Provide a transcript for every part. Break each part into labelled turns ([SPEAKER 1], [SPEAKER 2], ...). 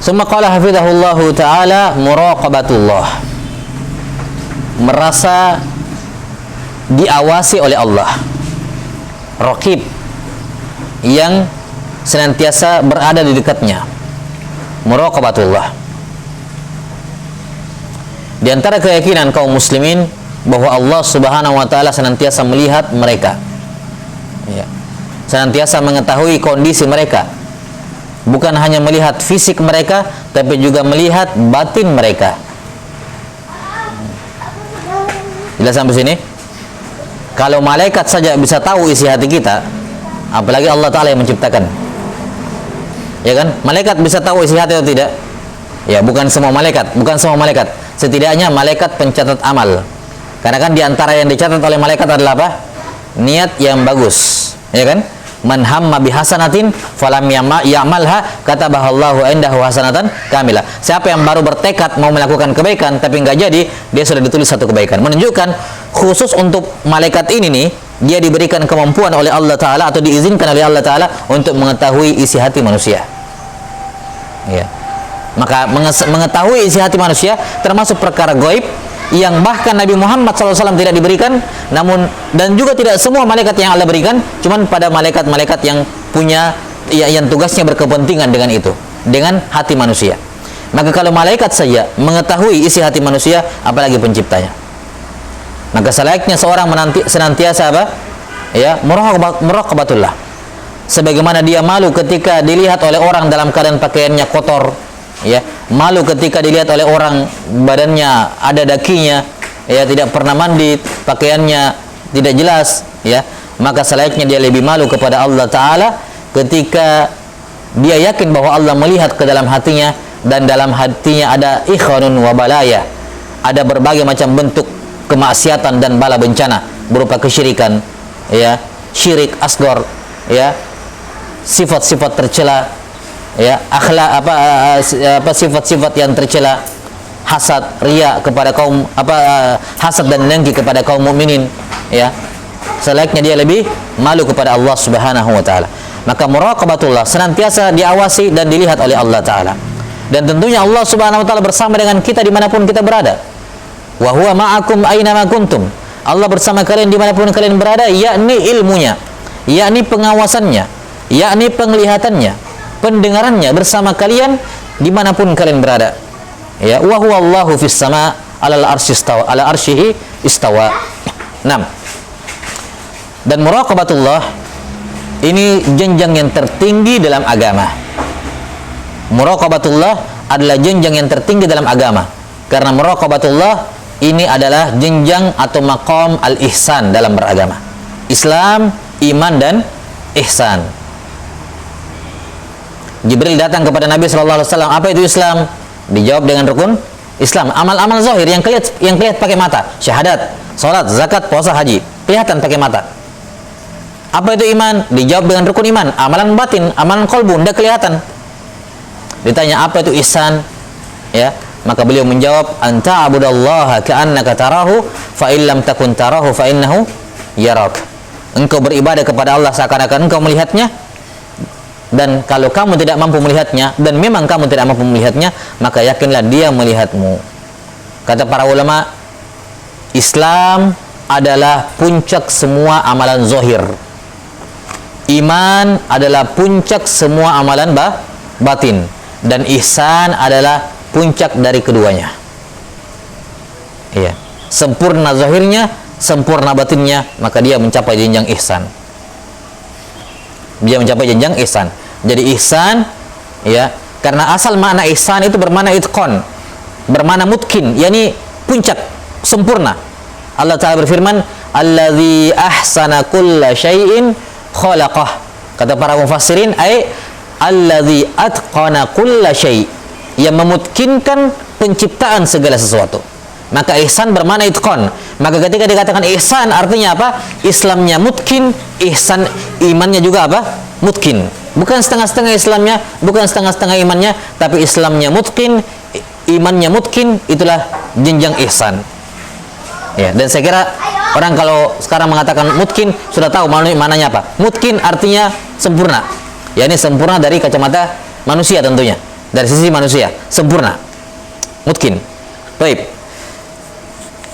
[SPEAKER 1] Summa qala hafizahullahu ta'ala muraqabatullah, merasa diawasi oleh Allah. Raqib, yang senantiasa berada di dekatnya. Muraqabatullah. Di antara keyakinan kaum muslimin bahwa Allah Subhanahu wa taala senantiasa melihat mereka. Ya. Senantiasa mengetahui kondisi mereka. Bukan hanya melihat fisik mereka, tapi juga melihat batin mereka. Jelas sampai sini? Kalau malaikat saja bisa tahu isi hati kita, apalagi Allah Ta'ala yang menciptakan. Ya kan? Malaikat bisa tahu isi hati atau tidak? Ya, bukan semua malaikat. Setidaknya malaikat pencatat amal. Karena kan diantara yang dicatat oleh malaikat adalah apa? Niat yang bagus. Ya kan? Man hamma bihasanatin falam ya'malha katabahallahu indahu hasanatan kamilah. Siapa yang baru bertekad mau melakukan kebaikan tapi enggak jadi, dia sudah ditulis satu kebaikan. Menunjukkan khusus untuk malaikat ini nih, dia diberikan kemampuan oleh Allah Ta'ala atau diizinkan oleh Allah Ta'ala untuk mengetahui isi hati manusia. Ya. Maka mengetahui isi hati manusia termasuk perkara gaib yang bahkan Nabi Muhammad SAW tidak diberikan, namun dan juga tidak semua malaikat yang Allah berikan, cuman pada malaikat-malaikat yang punya yang tugasnya berkepentingan dengan itu, dengan hati manusia. Maka kalau malaikat saja mengetahui isi hati manusia, apalagi penciptanya. Maka selayaknya seorang senantiasa apa? Ya, muraqabatullah. Sebagaimana dia malu ketika dilihat oleh orang dalam keadaan pakaiannya kotor, ya, malu ketika dilihat oleh orang badannya ada dakinya, ya, tidak pernah mandi, pakaiannya tidak jelas, ya, maka selayaknya dia lebih malu kepada Allah Ta'ala ketika dia yakin bahwa Allah melihat ke dalam hatinya, dan dalam hatinya ada ikhwanun wa balaya, ada berbagai macam bentuk kemaksiatan dan bala bencana berupa kesyirikan, ya, syirik asghar, ya, sifat-sifat tercela, ya, akhlak sifat-sifat yang tercela, hasad, riya kepada kaum hasad dan dengki kepada kaum mukminin, ya. Selayaknya dia lebih malu kepada Allah Subhanahu wa taala. Maka muraqabatullah, senantiasa diawasi dan dilihat oleh Allah Ta'ala. Dan tentunya Allah Subhanahu wa taala bersama dengan kita dimanapun kita berada. Wa huwa ma'akum aina ma kuntum. Allah bersama kalian dimanapun kalian berada, yakni ilmunya, yakni pengawasannya, yakni penglihatannya, pendengarannya bersama kalian dimanapun kalian berada. Ya, wa huwa Allahu fis sama' ala arsyihi istawa. 6. Dan muraqabatullah ini jenjang yang tertinggi dalam agama. Muraqabatullah adalah jenjang yang tertinggi dalam agama. Karena muraqabatullah ini adalah jenjang atau maqam al-ihsan dalam beragama. Islam, iman dan ihsan. Jibril datang kepada Nabi SAW, apa itu Islam? Dijawab dengan rukun Islam, amal-amal zahir yang kelihatan pakai mata, syahadat, salat, zakat, puasa, haji, kelihatan pakai mata. Apa itu iman? Dijawab dengan rukun iman, amalan batin, amalan qalbu, tidak kelihatan. Ditanya apa itu ihsan, ya, maka beliau menjawab, anta abudallaha ka'annaka tarahu fa illam takun tarahu fa innahu yarak. Engkau beribadah kepada Allah seakan-akan engkau melihatnya, dan kalau kamu tidak mampu melihatnya, dan memang kamu tidak mampu melihatnya, maka yakinlah dia melihatmu. Kata para ulama, Islam adalah puncak semua amalan zahir. Iman adalah puncak semua amalan batin, dan ihsan adalah puncak dari keduanya. Iya, sempurna zahirnya, sempurna batinnya, maka dia mencapai jenjang ihsan. Dia mencapai jenjang ihsan. Jadi ihsan, ya, karena asal makna ihsan itu bermakna itqan, bermakna mutkin, yakni puncak, sempurna. Allah Ta'ala berfirman, allazi ahsana kulla syai'in khalaqah. Kata para mufassirin, ay allazi atqana kulla syai', yang memutkinkan penciptaan segala sesuatu. Maka ihsan bermakna itqan. Maka ketika dikatakan ihsan artinya apa? Islamnya mutkin, ihsan imannya juga apa? Mutkin. Bukan setengah-setengah Islamnya, bukan setengah-setengah imannya, tapi Islamnya mutkin, imannya mutkin, itulah jenjang ihsan. Ya, dan saya kira orang kalau sekarang mengatakan mutkin sudah tahu maknanya apa. Mutkin artinya sempurna. Ya, ini sempurna dari kacamata manusia tentunya. dari sisi manusia, sempurna, mungkin. Baik.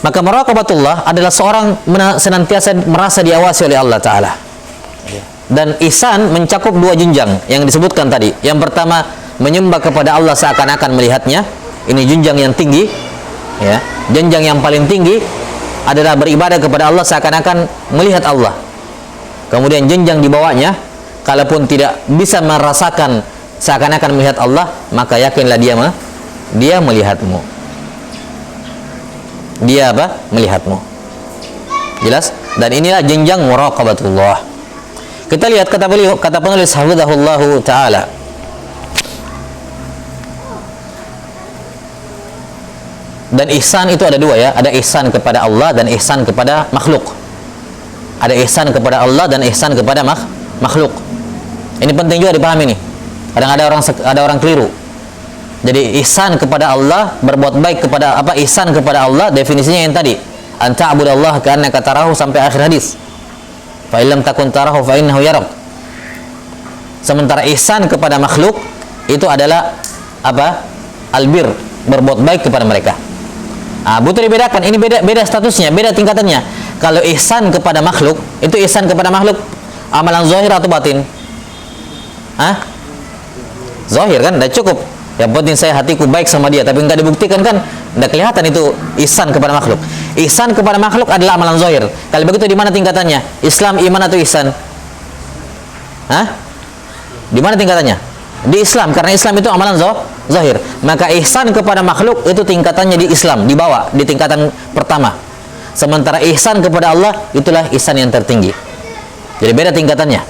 [SPEAKER 1] Maka muraqabatullah adalah seorang senantiasa merasa diawasi oleh Allah Ta'ala. Dan ihsan mencakup dua jenjang yang disebutkan tadi. Yang pertama, menyembah kepada Allah seakan-akan melihatnya. Ini jenjang yang tinggi, ya. Jenjang yang paling tinggi adalah beribadah kepada Allah seakan-akan melihat Allah. Kemudian jenjang di bawahnya, kalaupun tidak bisa merasakan seakan-akan melihat Allah, maka yakinlah dia melihatmu. Dia apa? Melihatmu. Jelas? Dan inilah jenjang muraqabatullah. Kita lihat kata beliau, kata penulis hafizahullahu taala. Dan ihsan itu ada dua, ya, ada ihsan kepada Allah dan ihsan kepada makhluk. Ada ihsan kepada Allah dan ihsan kepada makhluk. Ini penting juga dipahami nih. Kadang ada orang keliru. Jadi ihsan kepada Allah, berbuat baik kepada apa? Ihsan kepada Allah definisinya yang tadi. Anta abudallah ka'annaka tarahu sampai akhir hadis. Fa illam takun tarahu fa innahu yarak. Sementara ihsan kepada makhluk itu adalah apa? Albir, berbuat baik kepada mereka. Butuh dibedakan. Ini beda statusnya, beda tingkatannya. Kalau ihsan kepada makhluk, itu ihsan kepada makhluk amalan zahir atau batin? Zahir kan, udah cukup. Yang penting saya hatiku baik sama dia, tapi enggak dibuktikan kan, udah kelihatan itu ihsan kepada makhluk. Ihsan kepada makhluk adalah amalan zahir. Kalau begitu di mana tingkatannya? Islam, iman atau ihsan? Di mana tingkatannya? Di Islam, karena Islam itu amalan zahir. Maka ihsan kepada makhluk itu tingkatannya di Islam, di bawah, di tingkatan pertama. Sementara ihsan kepada Allah itulah ihsan yang tertinggi. Jadi beda tingkatannya.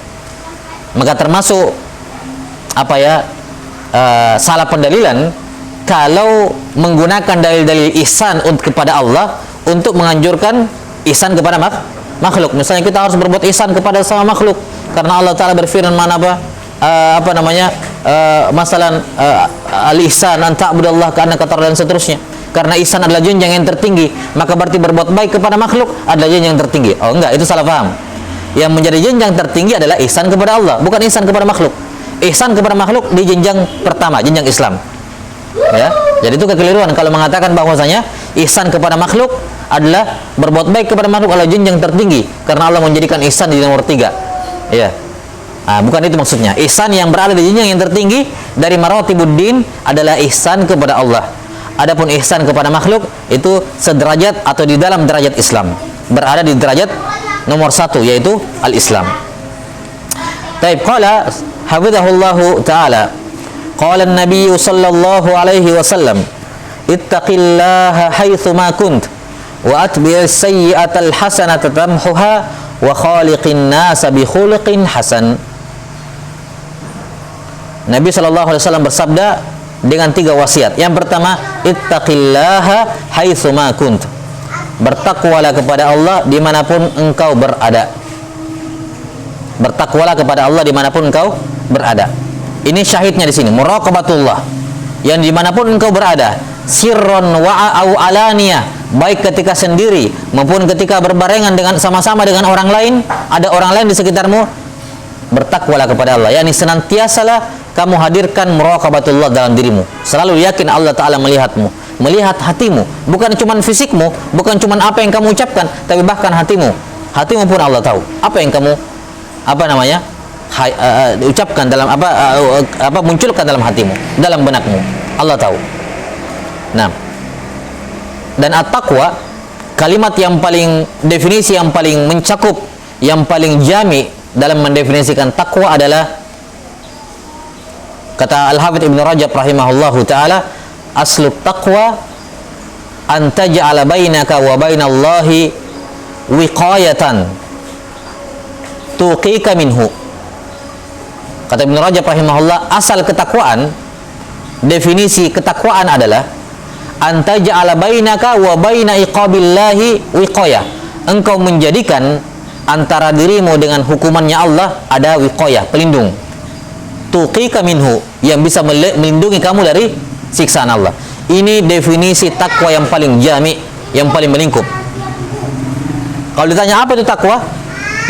[SPEAKER 1] Maka termasuk salah pendalilan kalau menggunakan dalil-dalil ihsan kepada Allah untuk menganjurkan ihsan kepada makhluk. Misalnya kita harus berbuat ihsan kepada sama makhluk karena Allah Ta'ala berfirman masalan al-ihsan an ta'budallaha ka'annaka tarahu dan seterusnya. Karena ihsan adalah jenjang yang tertinggi, maka berarti berbuat baik kepada makhluk adalah jenjang yang tertinggi. Oh enggak, itu salah paham. Yang menjadi jenjang tertinggi adalah ihsan kepada Allah, bukan ihsan kepada makhluk. Ihsan kepada makhluk di jenjang pertama, jenjang Islam. Ya, jadi itu kekeliruan kalau mengatakan bahwasanya ihsan kepada makhluk adalah berbuat baik kepada makhluk adalah jenjang tertinggi karena Allah menjadikan ihsan di nomor 3. Ya. Bukan itu maksudnya. Ihsan yang berada di jenjang yang tertinggi dari maratibuddin adalah ihsan kepada Allah. Adapun ihsan kepada makhluk itu sederajat atau di dalam derajat Islam, berada di derajat nomor 1 yaitu al-Islam. Taib qala hafizahullahu ta'ala qala an-nabiy sallallahu alaihi wasallam ittaqillaha haitsu ma kunt wa atbi'is sayyi'atal hasanata tamhuha wa khaliqin nasa bi khuluqin hasan. Nabi sallallahu alaihi wasallam bersabda dengan 3 wasiat. Yang pertama, ittaqillaha haitsu ma kunt. Bertakwalah kepada Allah dimanapun engkau berada. Bertakwalah kepada Allah dimanapun engkau berada. Ini syahidnya di sini, muraqabatullah. Yang dimanapun engkau berada, sirron au alaniyah, baik ketika sendiri maupun ketika berbarengan dengan sama-sama dengan orang lain, ada orang lain di sekitarmu, bertakwalah kepada Allah. Yani senantiasalah kamu hadirkan muraqabatullah dalam dirimu. Selalu yakin Allah Ta'ala melihatmu, melihat hatimu, bukan cuma fisikmu, bukan cuma apa yang kamu ucapkan, tapi bahkan hatimu. Hatimu pun Allah tahu. Apa yang kamu ucapkan dalam munculkan dalam hatimu, dalam benakmu, Allah tahu. Nah, dan at-taqwa, kalimat yang paling, definisi yang paling mencakup, yang paling jami dalam mendefinisikan takwa adalah kata Al-Hafidz Ibnu Rajab rahimahullahu taala, aslu taqwa an taj'ala bainaka wa bainallahi wiqayatan tuqika minhu. Kata Ibnu Rajab rahimahullah, asal ketakwaan, definisi ketakwaan adalah an taj'ala bainaka wa baina iqabillahi wiqayah. Engkau menjadikan antara dirimu dengan hukumannya Allah ada wiqayah, pelindung. Tuqika minhu, yang bisa melindungi kamu dari siksaan Allah. Ini definisi takwa yang paling jami, yang paling melingkup. Kalau ditanya apa itu takwa,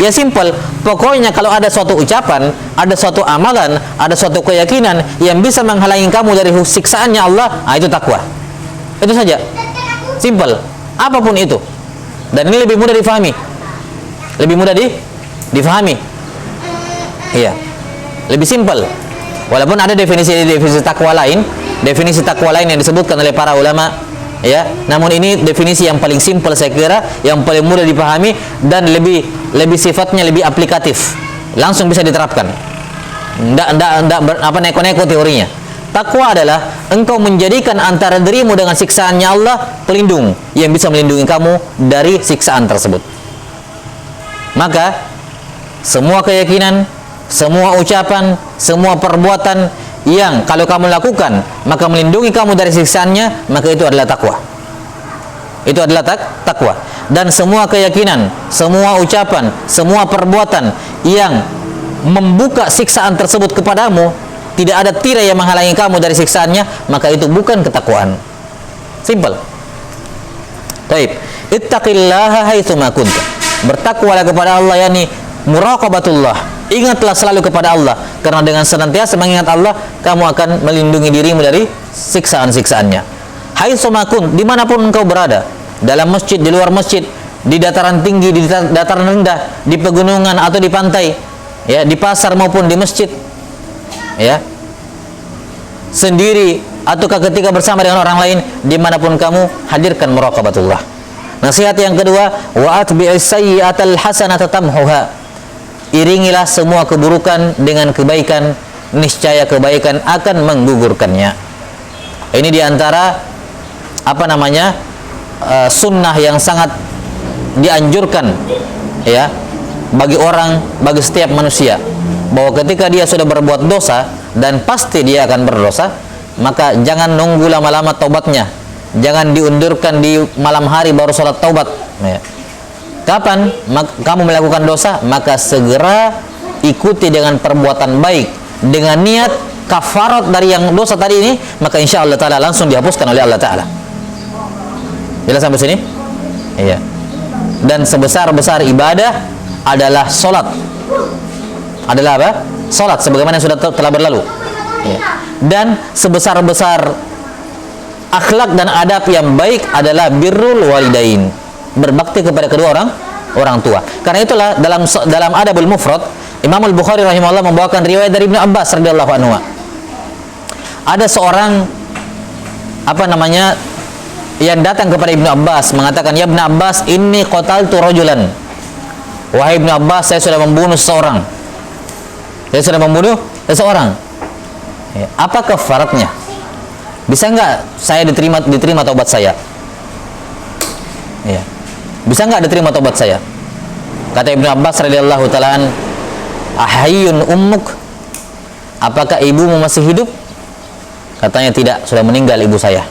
[SPEAKER 1] Ya simpel. Pokoknya kalau ada suatu ucapan, ada suatu amalan, ada suatu keyakinan yang bisa menghalangi kamu dari siksaannya Allah, itu takwa. Itu saja. Simpel. Apapun itu. Dan ini lebih mudah difahami. Lebih mudah difahami. Iya. Lebih simpel. Walaupun ada definisi takwa lain, definisi takwa lain yang disebutkan oleh para ulama, ya. Namun ini definisi yang paling simpel saya kira, yang paling mudah dipahami dan lebih sifatnya lebih aplikatif. Langsung bisa diterapkan. Ndak neko-neko teorinya. Takwa adalah engkau menjadikan antara dirimu dengan siksaannya Allah pelindung yang bisa melindungi kamu dari siksaan tersebut. Maka semua keyakinan, semua ucapan, semua perbuatan yang kalau kamu lakukan maka melindungi kamu dari siksaannya, maka itu adalah takwa. Itu adalah takwa. Dan semua keyakinan, semua ucapan, semua perbuatan yang membuka siksaan tersebut kepadamu, tidak ada tirai yang menghalangi kamu dari siksaannya, maka itu bukan ketakwaan. Simple. Taib. Ittaqillaha haitsu ma kunta. Bertakwalah kepada Allah, yakni muraqabatullah. Ingatlah selalu kepada Allah, karena dengan senantiasa mengingat Allah, kamu akan melindungi dirimu dari siksaan-siksaannya. Haitsu ma kunt, dimanapun engkau berada, dalam masjid, di luar masjid, di dataran tinggi, di dataran rendah, di pegunungan atau di pantai, ya, di pasar maupun di masjid, ya, sendiri ataukah ketika bersama dengan orang lain, dimanapun kamu, hadirkan muraqabatullah. Nasihat yang kedua, wa atbi'is sayyi'atal hasanata tamhuha. Iringilah semua keburukan dengan kebaikan, niscaya kebaikan akan menggugurkannya. Ini diantara sunnah yang sangat dianjurkan, ya, bagi setiap manusia, bahwa ketika dia sudah berbuat dosa dan pasti dia akan berdosa, maka jangan nunggu lama-lama taubatnya, jangan diundurkan di malam hari baru sholat taubat, ya. Kapan kamu melakukan dosa, maka segera ikuti dengan perbuatan baik, dengan niat kafarat dari yang dosa tadi ini, maka insya Allah Ta'ala langsung dihapuskan oleh Allah Ta'ala. Jelas sampai sini? Iya. Dan sebesar-besar ibadah adalah sholat. Adalah apa? Sholat, sebagaimana yang sudah telah berlalu. Ya. Dan sebesar-besar akhlak dan adab yang baik adalah birrul walidain, berbakti kepada kedua orang tua. Karena itulah dalam Adabul Mufrad, Imam Al-Bukhari rahimahullah membawakan riwayat dari Ibnu Abbas radhiyallahu anhu. Ada seorang yang datang kepada Ibnu Abbas mengatakan, "Ya Ibnu Abbas, inni qataltu rajulan." Wahai Ibnu Abbas, saya sudah membunuh seseorang. Saya sudah membunuh seseorang. Ya, apa kafaratnya? Bisa enggak saya diterima taubat saya? Ya. Bisa enggak diterima taubat saya? Kata Ibnu Abbas radhiyallahu ta'ala, "Ahayyun ummuk?" Apakah ibumu masih hidup? Katanya tidak, sudah meninggal ibu saya.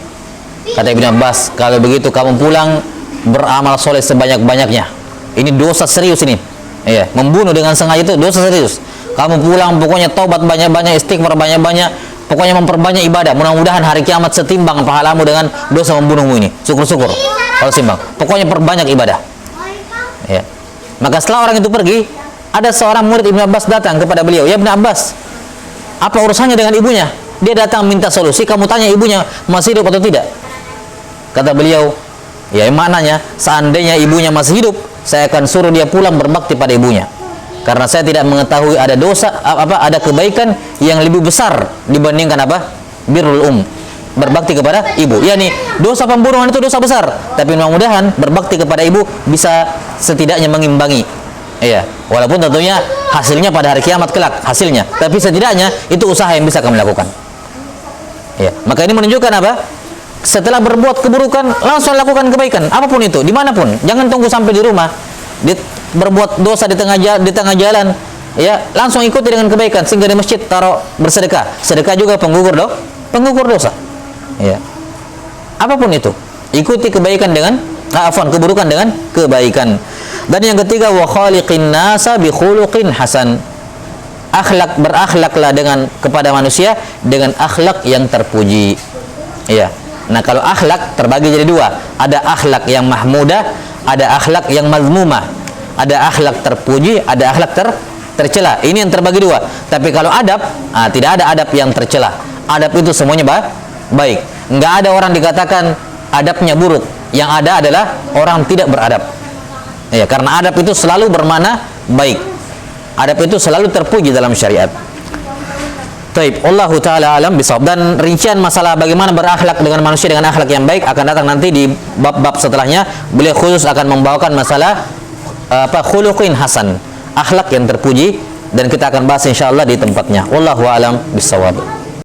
[SPEAKER 1] Kata Ibnu Abbas, kalau begitu kamu pulang beramal soleh sebanyak-banyaknya. Ini dosa serius ini. Iya, membunuh dengan sengaja itu dosa serius. Kamu pulang pokoknya taubat banyak-banyak, istighfar banyak-banyak, pokoknya memperbanyak ibadah. Mudah-mudahan hari kiamat setimbang pahalamu dengan dosa membunuhmu ini. Syukur-syukur kalau setimbang. Pokoknya perbanyak ibadah. Ya. Maka setelah orang itu pergi, ada seorang murid Ibnu Abbas datang kepada beliau. "Ya Ibnu Abbas, apa urusannya dengan ibunya? Dia datang minta solusi, kamu tanya ibunya masih hidup atau tidak?" Kata beliau, "Ya maknanya, seandainya ibunya masih hidup, saya akan suruh dia pulang berbakti pada ibunya. Karena saya tidak mengetahui ada dosa, ada kebaikan yang lebih besar dibandingkan birrul berbakti kepada ibu. Yani dosa pembunuhan itu dosa besar, tapi mudah-mudahan berbakti kepada ibu bisa setidaknya mengimbangi. Iya, walaupun tentunya hasilnya pada hari kiamat kelak hasilnya, tapi setidaknya itu usaha yang bisa kami lakukan." Iya, maka ini menunjukkan apa? Setelah berbuat keburukan, langsung lakukan kebaikan, apapun itu, dimanapun. Jangan tunggu sampai di rumah, berbuat dosa di tengah jalan, ya, langsung ikuti dengan kebaikan. Sehingga di masjid taruh bersedekah. Sedekah juga penggugur dosa. Ya, apapun itu, ikuti kebaikan dengan keburukan dengan kebaikan. Dan yang ketiga, wa khaliqin nasa bi khuluqin hasan. Berakhlaklah kepada manusia dengan akhlak yang terpuji. Ya. Nah, kalau akhlak terbagi jadi dua. Ada akhlak yang mahmudah, ada akhlak yang mazmumah.
[SPEAKER 2] Ada akhlak terpuji, ada akhlak tercela. Ini yang terbagi dua. Tapi kalau adab, tidak ada adab yang tercela. Adab itu semuanya baik. Nggak ada orang dikatakan adabnya buruk. Yang ada adalah orang tidak beradab. Ya, karena adab itu selalu bermakna baik. Adab itu selalu terpuji dalam syariat. Taib, Allahu taala alam bisawab. Dan rincian masalah bagaimana berakhlak dengan manusia dengan akhlak yang baik akan datang nanti di bab-bab setelahnya. Beliau khusus akan membawakan masalah khuluqin hasan, akhlak yang terpuji, dan kita akan bahas insyaallah di tempatnya. Wallahu alam bisawab.